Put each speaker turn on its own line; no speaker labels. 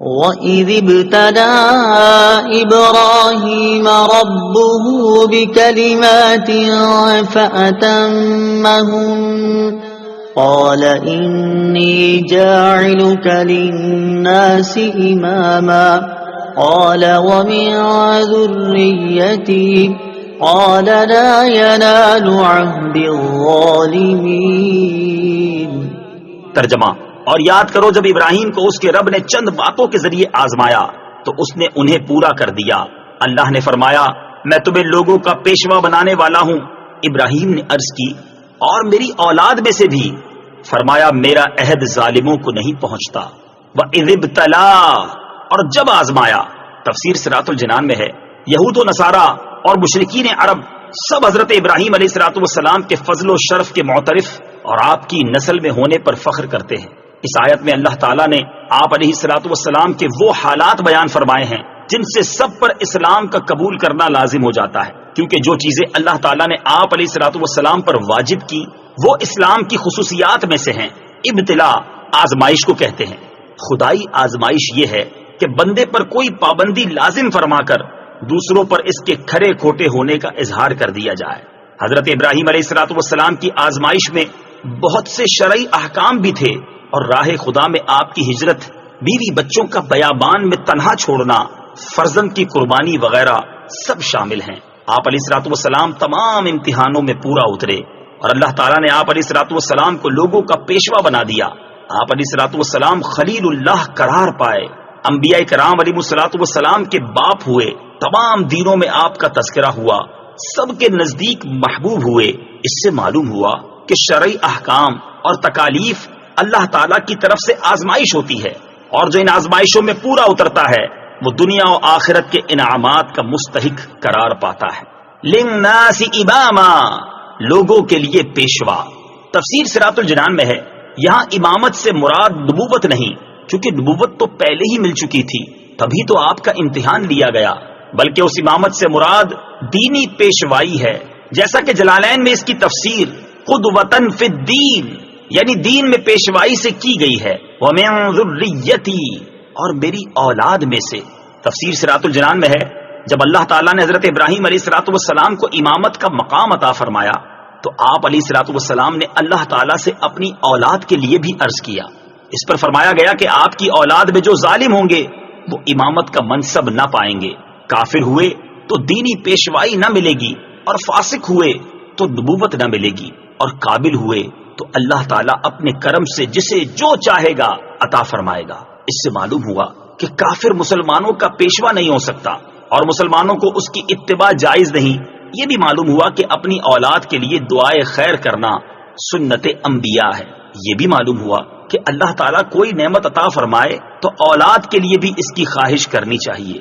وَإِذِ ابْتَلَىٰ إِبْرَاهِيمَ رَبُّهُ بِكَلِمَاتٍ فَأَتَمَّهُنَّ قَالَ إِنِّي جَاعِلُكَ لِلنَّاسِ إِمَامًا قَالَ وَمِن ذُرِّيَّتِي قَالَ لَا يَنَالُ عَهْدِ الظَّالِمِينَ۔
ترجمہ: اور یاد کرو جب ابراہیم کو اس کے رب نے چند باتوں کے ذریعے آزمایا تو اس نے انہیں پورا کر دیا۔ اللہ نے فرمایا میں تمہیں لوگوں کا پیشوا بنانے والا ہوں۔ ابراہیم نے عرض کی اور میری اولاد میں سے بھی؟ فرمایا میرا عہد ظالموں کو نہیں پہنچتا۔ وَإِذِ ابْتَلَىٰ، اور جب آزمایا۔ تفسیر صراط الجنان میں ہے یہود و نصارہ اور مشرکین عرب سب حضرت ابراہیم علیہ السلام کے فضل و شرف کے معترف اور آپ کی نسل میں ہونے پر فخر کرتے ہیں۔ اس آیت میں اللہ تعالیٰ نے آپ علیہ السلام کے وہ حالات بیان فرمائے ہیں جن سے سب پر اسلام کا قبول کرنا لازم ہو جاتا ہے، کیونکہ جو چیزیں اللہ تعالیٰ نے آپ علیہ السلام پر واجب کی وہ اسلام کی خصوصیات میں سے ہیں۔ ابتلا آزمائش کو کہتے ہیں۔ خدائی آزمائش یہ ہے کہ بندے پر کوئی پابندی لازم فرما کر دوسروں پر اس کے کھرے کھوٹے ہونے کا اظہار کر دیا جائے۔ حضرت ابراہیم علیہ السلام کی آزمائش میں بہت سے شرعی احکام بھی تھے، اور راہ خدا میں آپ کی ہجرت، بیوی بچوں کا بیابان میں تنہا چھوڑنا، فرزند کی قربانی وغیرہ سب شامل ہیں۔ آپ علیہ السلام تمام امتحانوں میں پورا اترے اور اللہ تعالیٰ نے آپ علیہ السلام کو لوگوں کا پیشوا بنا دیا۔ آپ علیہ السلام خلیل اللہ قرار پائے، انبیاء کرام علیہ السلام کے باپ ہوئے، تمام دینوں میں آپ کا تذکرہ ہوا، سب کے نزدیک محبوب ہوئے۔ اس سے معلوم ہوا کہ شرعی احکام اور تکالیف اللہ تعالیٰ کی طرف سے آزمائش ہوتی ہے، اور جو ان آزمائشوں میں پورا اترتا ہے وہ دنیا و آخرت کے انعامات کا مستحق قرار پاتا ہے۔ للناس اماما، لوگوں کے لیے پیشوا۔ تفسیر صراط الجنان میں ہے یہاں امامت سے مراد نبوت نہیں، کیونکہ نبوت تو پہلے ہی مل چکی تھی، تبھی تو آپ کا امتحان لیا گیا، بلکہ اس امامت سے مراد دینی پیشوائی ہے، جیسا کہ جلالین میں اس کی تفسیر قدوۃً فی الدین یعنی دین میں پیشوائی سے کی گئی ہے۔ وَمِن ذُرِّيَّتِي، اور میری اولاد میں سے۔ تفسیر صراط الجنان میں ہے جب اللہ تعالیٰ نے حضرت ابراہیم علیہ السلام کو امامت کا مقام عطا فرمایا تو آپ علیہ السلام نے اللہ تعالیٰ سے اپنی اولاد کے لیے بھی عرض کیا۔ اس پر فرمایا گیا کہ آپ کی اولاد میں جو ظالم ہوں گے وہ امامت کا منصب نہ پائیں گے، کافر ہوئے تو دینی پیشوائی نہ ملے گی، اور فاسق ہوئے تو نبوت نہ ملے گی، اور قابل ہوئے تو اللہ تعالیٰ اپنے کرم سے جسے جو چاہے گا عطا فرمائے گا۔ اس سے معلوم ہوا کہ کافر مسلمانوں کا پیشوا نہیں ہو سکتا اور مسلمانوں کو اس کی اتباع جائز نہیں۔ یہ بھی معلوم ہوا کہ اپنی اولاد کے لیے دعائے خیر کرنا سنت انبیاء ہے۔ یہ بھی معلوم ہوا کہ اللہ تعالیٰ کوئی نعمت عطا فرمائے تو اولاد کے لیے بھی اس کی خواہش کرنی چاہیے۔